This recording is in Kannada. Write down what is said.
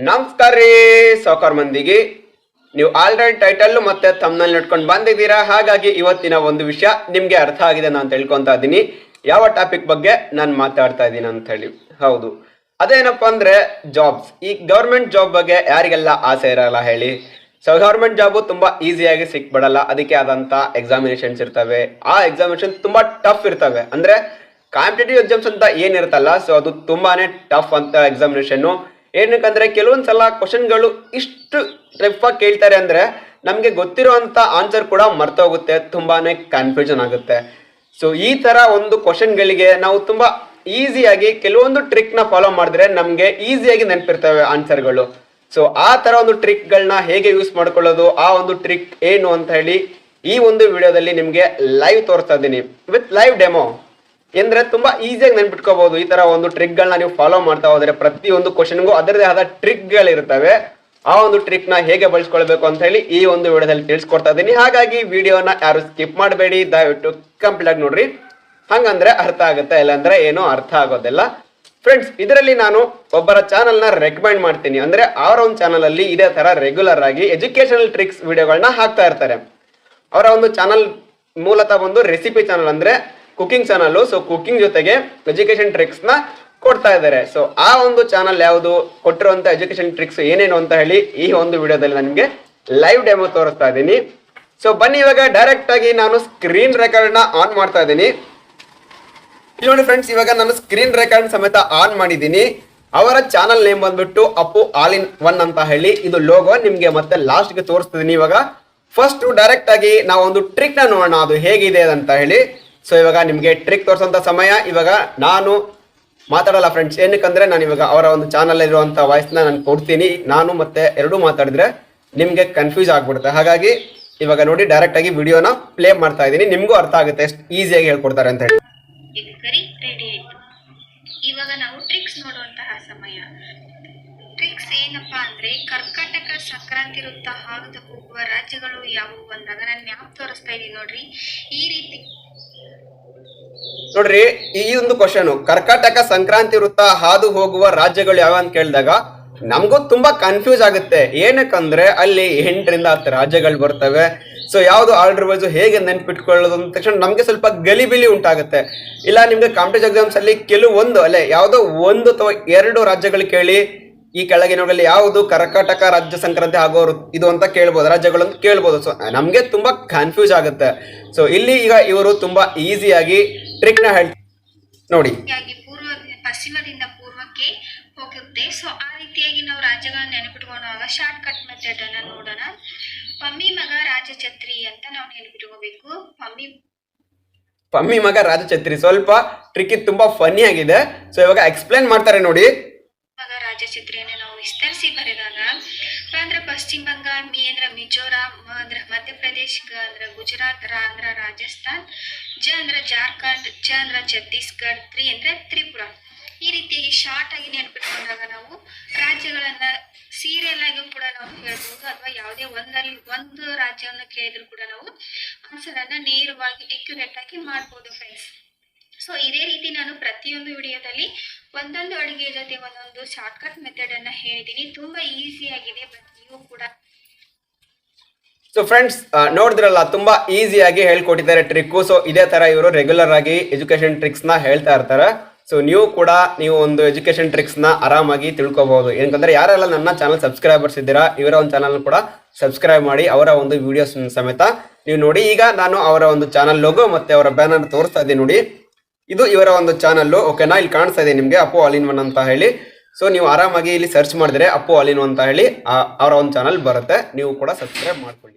ನಮಸ್ಕಾರ ರೀ ಸಾಕರ್ ಮಂದಿಗೆ. ನೀವು ಆಲ್ರೆಡಿ ಟೈಟಲ್ ಮತ್ತೆ ಥಂಬ್ನೇಲ್ ನೋಡ್ಕೊಂಡು ಬಂದಿದ್ದೀರಾ. ಹಾಗಾಗಿ ಇವತ್ತಿನ ಒಂದು ವಿಷಯ ನಿಮಗೆ ಅರ್ಥ ಆಗಿದೆ ನಾನು ತಿಳ್ಕೊಂತಾ ಇದ್ದೀನಿ ಯಾವ ಟಾಪಿಕ್ ಬಗ್ಗೆ ನಾನು ಮಾತಾಡ್ತಾ ಇದ್ದೀನಿ ಅಂತ ಹೇಳಿ. ಹೌದು, ಅದೇನಪ್ಪ ಅಂದ್ರೆ ಜಾಬ್ಸ್. ಈ ಗೌರ್ಮೆಂಟ್ ಜಾಬ್ ಬಗ್ಗೆ ಯಾರಿಗೆಲ್ಲ ಆಸೆ ಇರಲ್ಲ ಹೇಳಿ. ಸೊ ಗೌರ್ಮೆಂಟ್ ಜಾಬು ತುಂಬಾ ಈಸಿಯಾಗಿ ಸಿಕ್ಬಿಡಲ್ಲ, ಅದಕ್ಕೆ ಆದಂತ ಎಕ್ಸಾಮಿನೇಷನ್ಸ್ ಇರ್ತವೆ. ಆ ಎಕ್ಸಾಮಿನೇಷನ್ ತುಂಬಾ ಟಫ್ ಇರ್ತವೆ. ಅಂದ್ರೆ ಕಾಂಪಿಟೇಟಿವ್ ಎಕ್ಸಾಮ್ಸ್ ಅಂತ ಏನಿರುತ್ತಲ್ಲ, ಸೊ ಅದು ತುಂಬಾನೇ ಟಫ್ ಅಂತ ಎಕ್ಸಾಮಿನೇಷನ್. ಏನಕ್ಕಂದ್ರೆ ಕೆಲವೊಂದ್ಸಲ ಕ್ವಶನ್ಗಳು ಇಷ್ಟು ಟಫ್ ಆಗಿ ಕೇಳ್ತಾರೆ ಅಂದ್ರೆ ನಮ್ಗೆ ಗೊತ್ತಿರುವಂತ ಆನ್ಸರ್ ಕೂಡ ಮರ್ತೋಗುತ್ತೆ, ತುಂಬಾನೇ ಕನ್ಫ್ಯೂಷನ್ ಆಗುತ್ತೆ. ಸೊ ಈ ತರ ಒಂದು ಕ್ವಶನ್ಗಳಿಗೆ ನಾವು ತುಂಬಾ ಈಸಿಯಾಗಿ ಕೆಲವೊಂದು ಟ್ರಿಕ್ ನ ಫಾಲೋ ಮಾಡಿದ್ರೆ ನಮ್ಗೆ ಈಸಿಯಾಗಿ ನೆನಪಿರ್ತವೆ ಆನ್ಸರ್ಗಳು. ಸೊ ಆ ತರ ಒಂದು ಟ್ರಿಕ್ ಗಳನ್ನ ಹೇಗೆ ಯೂಸ್ ಮಾಡ್ಕೊಳ್ಳೋದು, ಆ ಒಂದು ಟ್ರಿಕ್ ಏನು ಅಂತ ಹೇಳಿ ಈ ಒಂದು ವಿಡಿಯೋದಲ್ಲಿ ನಿಮ್ಗೆ ಲೈವ್ ತೋರಿಸ್ತಾ ಇದ್ದೀನಿ ವಿತ್ ಲೈವ್ ಡೆಮೋ. ಅಂದ್ರೆ ತುಂಬಾ ಈಸಿಯಾಗಿ ನೆನ್ಪಿಟ್ಕೋಬಹುದು. ಈ ತರ ಒಂದು ಟ್ರಿಕ್ ಗಳನ್ನ ನೀವು ಫಾಲೋ ಮಾಡ್ತಾ ಹೋದ್ರೆ ಪ್ರತಿಯೊಂದು ಕ್ವಶನ್ಗೂ ಅದರದೇ ಆದ ಟ್ರಿಕ್ ಗಳಿರ್ತವೆ. ಆ ಒಂದು ಟ್ರಿಕ್ ನ ಹೇಗೆ ಬಳಸ್ಕೊಳ್ಬೇಕು ಅಂತ ಹೇಳಿ ಈ ಒಂದು ವಿಡಿಯೋದಲ್ಲಿ ತಿಳಿಸ್ಕೊಡ್ತಾ ಇದ್ದೀನಿ. ಹಾಗಾಗಿ ವಿಡಿಯೋನ ಯಾರು ಸ್ಕಿಪ್ ಮಾಡಬೇಡಿ, ದಯವಿಟ್ಟು ಕಂಪ್ಲೀಟ್ ಆಗಿ ನೋಡ್ರಿ, ಹಂಗಂದ್ರೆ ಅರ್ಥ ಆಗುತ್ತೆ. ಇಲ್ಲಾಂದ್ರೆ ಏನೂ ಅರ್ಥ ಆಗೋದಿಲ್ಲ. ಫ್ರೆಂಡ್ಸ್, ಇದರಲ್ಲಿ ನಾನು ಒಬ್ಬರ ಚಾನಲ್ ನ ರೆಕಮೆಂಡ್ ಮಾಡ್ತೀನಿ. ಅಂದ್ರೆ ಅವರ ಒಂದು ಚಾನಲ್ ಅಲ್ಲಿ ಇದೇ ತರ ರೆಗ್ಯುಲರ್ ಆಗಿ ಎಜುಕೇಶನಲ್ ಟ್ರಿಕ್ಸ್ ವಿಡಿಯೋಗಳನ್ನ ಹಾಕ್ತಾ ಇರ್ತಾರೆ. ಅವರ ಒಂದು ಚಾನಲ್ ಮೂಲತಃ ಒಂದು ರೆಸಿಪಿ ಚಾನಲ್, ಅಂದ್ರೆ ಕುಕಿಂಗ್ ಚಾನಲ್. ಸೊ ಕುಕಿಂಗ್ ಜೊತೆಗೆ ಎಜುಕೇಶನ್ ಟ್ರಿಕ್ಸ್ ನ ಕೊಡ್ತಾ ಇದ್ದಾರೆ. ಸೊ ಆ ಒಂದು ಚಾನಲ್ ಯಾವುದು, ಕೊಟ್ಟಿರುವಂತ ಎಜುಕೇಶನ್ ಟ್ರಿಕ್ಸ್ ಏನೇನು ಅಂತ ಹೇಳಿ ಈ ಒಂದು ವಿಡಿಯೋದಲ್ಲಿ ನಾನು ನಿಮಗೆ ಲೈವ್ ಡೆಮೋ ತೋರಿಸ್ತಾ ಇದ್ದೀನಿ. ಸೊ ಬನ್ನಿ ಇವಾಗ ಡೈರೆಕ್ಟ್ ಆಗಿ ನಾನು ಸ್ಕ್ರೀನ್ ರೆಕಾರ್ಡ್ ನ ಆನ್ ಮಾಡ್ತಾ ಇದ್ದೀನಿ. ನೋಡಿ ಫ್ರೆಂಡ್ಸ್, ಇವಾಗ ನಾನು ಸ್ಕ್ರೀನ್ ರೆಕಾರ್ಡ್ ಸಮೇತ ಆನ್ ಮಾಡಿದ್ದೀನಿ. ಅವರ ಚಾನಲ್ ನೇಮ್ ಬಂದ್ಬಿಟ್ಟು ಅಪ್ಪು ಆಲ್ ಇನ್ ಒನ್ ಅಂತ ಹೇಳಿ. ಇದು ಲೋಗೋ ನಿಮ್ಗೆ ಮತ್ತೆ ಲಾಸ್ಟ್ ಗೆ ತೋರಿಸ್ತಿದ್ದೀನಿ. ಇವಾಗ ಫಸ್ಟ್ ಡೈರೆಕ್ಟ್ ಆಗಿ ನಾವು ಒಂದು ಟ್ರಿಕ್ ನ ನೋಡೋಣ, ಅದು ಹೇಗಿದೆ ಅಂತ ಹೇಳಿ. ಸೊ ಇವಾಗ ನಿಮಗೆ ಟ್ರಿಕ್ ತೋರಿಸೋಂಥ ಸಮಯ. ಇವಾಗ ನಾನು ಮಾತಾಡಲ್ಲ ಫ್ರೆಂಡ್ಸ್, ಏನಕ್ಕಂದ್ರೆ ನಾನು ಇವಾಗ ಅವರ ಒಂದು ಚಾನಲ್ ಇರುವಂಥ ವಾಯ್ಸ್ನ ನಾನು ಕೊಡ್ತೀನಿ. ನಾನು ಮತ್ತೆ ಎರಡೂ ಮಾತಾಡಿದ್ರೆ ನಿಮಗೆ ಕನ್ಫ್ಯೂಸ್ ಆಗ್ಬಿಡುತ್ತೆ. ಹಾಗಾಗಿ ಇವಾಗ ನೋಡಿ ಡೈರೆಕ್ಟ್ ಆಗಿ ವಿಡಿಯೋನ ಪ್ಲೇ ಮಾಡ್ತಾ ಇದ್ದೀನಿ, ನಿಮಗೂ ಅರ್ಥ ಆಗುತ್ತೆ ಎಷ್ಟು ಈಸಿಯಾಗಿ ಹೇಳ್ಕೊಡ್ತಾರೆ ಅಂತ ಹೇಳಿ. ಇವಾಗ ನಾವು ಟ್ರಿಕ್ಸ್ ನೋಡುವಂತಹ ಸಮಯ. ಟ್ರಿಕ್ಸ್ ಏನಪ್ಪಾ ಅಂದ್ರೆ ಕರ್ನಾಟಕ ಸಂಕ್ರಾಂತಿ ವೃತ್ತ ಹಾದು ಹೋಗುವ ರಾಜ್ಯಗಳು ಯಾವುವು ಅಂದಾಗ ನಾನು ಮ್ಯಾಪ್ ತೋರಿಸ್ತಾ ಇದೀನಿ ನೋಡ್ರಿ. ಈ ರೀತಿ ನೋಡ್ರಿ, ಈ ಒಂದು ಕ್ವಶನ್ ಕರ್ನಾಟಕ ಸಂಕ್ರಾಂತಿ ವೃತ್ತ ಹಾದು ಹೋಗುವ ರಾಜ್ಯಗಳು ಯಾವ ಅಂತ ಕೇಳಿದಾಗ ನಮಗೂ ತುಂಬಾ ಕನ್ಫ್ಯೂಸ್ ಆಗುತ್ತೆ. ಏನಕ್ಕಂದ್ರೆ ಅಲ್ಲಿ 8ರಿಂದ 10 ರಾಜ್ಯಗಳು ಬರ್ತವೆ. ಸೊ ಯಾವ್ದು ಆರ್ಡರ್ ವೈಸ್ ಹೇಗೆ ನೆನ್ಪಿಟ್ಕೊಳ್ಳೋದು ಅಂದ ತಕ್ಷಣ ನಮ್ಗೆ ಸ್ವಲ್ಪ ಗಲಿಬಿಲಿ ಉಂಟಾಗುತ್ತೆ. ಇಲ್ಲ ನಿಮ್ಗೆ ಕಾಂಪಿಟೇಟಿವ್ ಎಕ್ಸಾಮ್ಸ್ ಅಲ್ಲಿ ಕೆಲವೊಂದು ಅಲ್ಲೇ ಯಾವುದೋ ಒಂದು ಅಥವಾ 2 ರಾಜ್ಯಗಳು ಕೇಳಿ ಈ ಕೆಳಗಿನಗಳಲ್ಲಿ ಯಾವುದು ಕರ್ನಾಟಕ ರಾಜ್ಯ ಸಂಕ್ರಾಂತಿ ಆಗೋರು ಇದು ಅಂತ ಕೇಳ್ಬೋದು, ರಾಜ್ಯಗಳು ಅಂತ ಕೇಳ್ಬೋದು. ಸೊ ನಮ್ಗೆ ತುಂಬಾ ಕನ್ಫ್ಯೂಸ್ ಆಗುತ್ತೆ. ಸೊ ಇಲ್ಲಿ ಈಗ ಇವರು ತುಂಬಾ ಈಸಿಯಾಗಿ ಟ್ರಿಕ್ ನ ಹೇಳ್ತಾರೆ ನೋಡಿ. ಪಶ್ಚಿಮದಿಂದ ಪೂರ್ವಕ್ಕೆ ಹೋಗುತ್ತೆ. ಸೊ ಆ ರೀತಿಯಾಗಿ ನಾವು ರಾಜ್ಯಗಳನ್ನ ನೆನಪಿಟ್ಕೊಂಡಾಗ ಶಾರ್ಟ್ ಕಟ್ ಮೆಥಡ್ ಅನ್ನ ನೋಡೋಣ. ಪಮ್ಮಿ ಮಗ ರಾಜಛತ್ರಿ ಅಂತ ನಾವು ನೆನಪಿಟ್ಕೋಬೇಕು. ಪಮ್ಮಿ ಮಗ ರಾಜಛತ್ರಿ ಸ್ವಲ್ಪ ಟ್ರಿಕ್ ಇದು ತುಂಬಾ ಫನ್ನಿ ಆಗಿದೆ. ಸೊ ಇವಾಗ ಎಕ್ಸ್ಪ್ಲೇನ್ ಮಾಡ್ತಾರೆ ನೋಡಿ. ಮಗ ರಾಜಛತ್ರಿಯನ್ನು ನಾವು ವಿಸ್ತರಿಸಿ ಬರೆದಾಗ ಅಂದ್ರೆ ಪಶ್ಚಿಮ ಬಂಗಾಳ, ಮಿ ಅಂದ್ರೆ ಮಿಜೋರಾಂ, ಮ ಅಂದ್ರೆ ಮಧ್ಯಪ್ರದೇಶ್, ಗ ಅಂದ್ರೆ ಗುಜರಾತ್, ರ ಅಂದ್ರೆ ರಾಜಸ್ಥಾನ್, ಜ ಅಂದ್ರೆ ಜಾರ್ಖಂಡ್, ಚ ಅಂದ್ರೆ ಛತ್ತೀಸ್ಗಢ, ತ್ರಿ ಅಂದ್ರೆ ತ್ರಿಪುರ. ಈ ರೀತಿಯಾಗಿ ಶಾರ್ಟ್ ಆಗಿ ನೆನಪಿಟ್ಕೊಂಡಾಗ ನಾವು ರಾಜ್ಯಗಳನ್ನ ಸೀರಿಯಲ್ ಆಗಿ ಕೂಡ ನಾವು ಹೇಳ್ಬೋದು, ಅಥವಾ ಯಾವುದೇ ಒಂದು ರಾಜ್ಯವನ್ನು ಕೇಳಿದ್ರು ಕೂಡ ನಾವು ಆನ್ಸರ್ ಅನ್ನ ನೇರವಾಗಿ ಅಕ್ಯುರೇಟ್ ಆಗಿ ಮಾಡ್ಬೋದು ಫ್ರೆಂಡ್ಸ್. ಸೊ ಇದೇ ರೀತಿ ನಾನು ಪ್ರತಿಯೊಂದು ವಿಡಿಯೋದಲ್ಲಿ ಒಂದೊಂದು ಅಡುಗೆ ಜೊತೆ ಒಂದೊಂದು ಶಾರ್ಟ್ ಕಟ್ ಮೆಥಡ್ ಅನ್ನ ಹೇಳಿದ್ದೀನಿ. ತುಂಬಾ ಈಸಿ ಆಗಿದೆ, ಬಟ್ ನೀವು ಕೂಡ. ಸೊ ಫ್ರೆಂಡ್ಸ್, ನೋಡಿದ್ರಲ್ಲ ತುಂಬಾ ಈಸಿಯಾಗಿ ಹೇಳ್ಕೊಟ್ಟಿದ್ದಾರೆ ಟ್ರಿಕ್. ಸೊ ಇದೇ ತರ ಇವರು ರೆಗ್ಯುಲರ್ ಆಗಿ ಎಜುಕೇಶನ್ ಟ್ರಿಕ್ಸ್ ನ ಹೇಳ್ತಾ ಇರ್ತಾರೆ. ಸೊ ನೀವು ಕೂಡ ಒಂದು ಎಜುಕೇಶನ್ ಟ್ರಿಕ್ಸ್ ನ ಆರಾಮಾಗಿ ತಿಳ್ಕೊಬಹುದು. ಏನಂದ್ರೆ ಯಾರೆಲ್ಲ ನನ್ನ ಚಾನಲ್ ಸಬ್ಸ್ಕ್ರೈಬರ್ಸ್ ಇದ್ದೀರಾ, ಇವರ ಒಂದು ಚಾನಲ್ ಕೂಡ ಸಬ್ಸ್ಕ್ರೈಬ್ ಮಾಡಿ ಅವರ ಒಂದು ವಿಡಿಯೋಸ್ ಸಮೇತ ನೀವು ನೋಡಿ. ಈಗ ನಾನು ಅವರ ಒಂದು ಚಾನಲ್ ಲೋಗೋ ಮತ್ತೆ ಅವರ ಬ್ಯಾನರ್ ತೋರಿಸ್ತಾ ಇದ್ದೀನಿ ನೋಡಿ. ಇದು ಇವರ ಒಂದು ಚಾನಲ್ಲು, ಓಕೆನಾ? ಇಲ್ಲಿ ಕಾಣಿಸ್ತಾ ಇದೆ ನಿಮಗೆ ಅಪ್ಪು ಆಲ್ ಇನ್ ಒನ್ ಅಂತ ಹೇಳಿ. ಸೊ ನೀವು ಆರಾಮಾಗಿ ಇಲ್ಲಿ ಸರ್ಚ್ ಮಾಡಿದ್ರೆ ಅಪ್ಪು ಆಲ್ ಇನ್ ಒನ್ ಅಂತ ಹೇಳಿ ಅವರ ಒಂದು ಚಾನಲ್ ಬರುತ್ತೆ. ನೀವು ಕೂಡ ಸಬ್ಸ್ಕ್ರೈಬ್ ಮಾಡ್ಕೊಳ್ಳಿ.